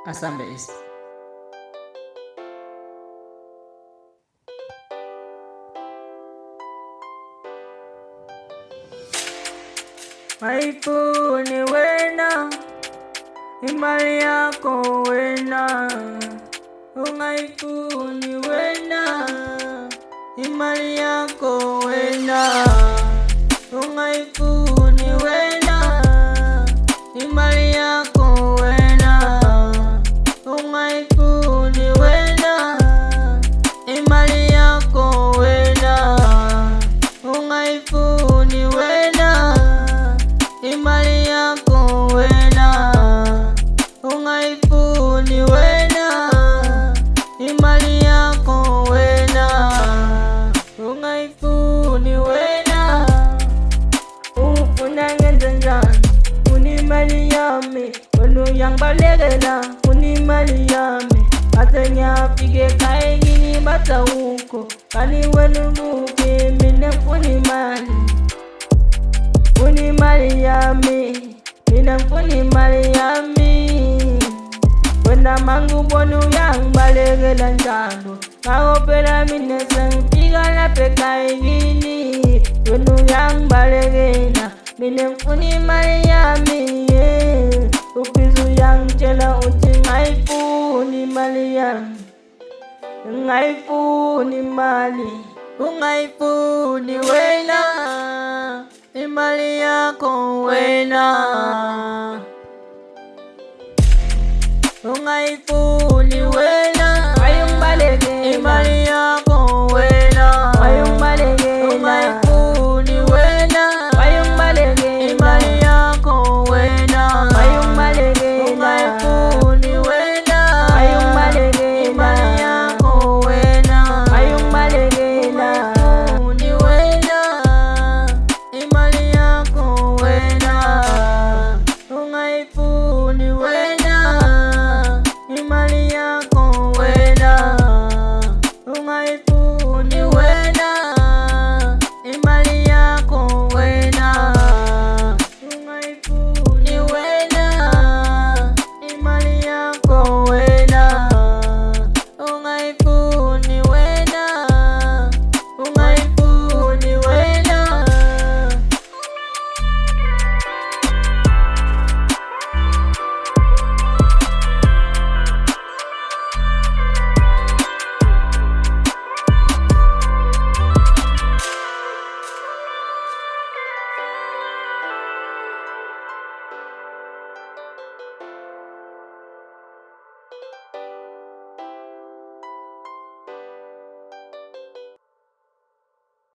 Assemblies. Maifu ni wena, imali yako wena. Maifu ni wena, imali yako wena. Maifu ni wena, imali yako wena. Maifu ni wena, imali yako wena. Maifu ni wena, imali yako wena. Ungaifu ni wena, imali yako wena. Ungaifu ni wena, ufuna ngenzenjani uni mali yami. Wenu yang balegena uni mali yami. Atenya pige kai gini bata uko. Kani wenu muke mine uni mali. Uni mali yami, mina uni mali yami. Wena mangu bonu yang balegela njando. Kaopela mine sang piga la peka igini. Wenu yang balegena, mina uni mali yami. Upizu yang chela uti ngaifu ni mali yami. Ngaifu ni mali, ungaifu ni wena, imali yako wena. Ungaifu ni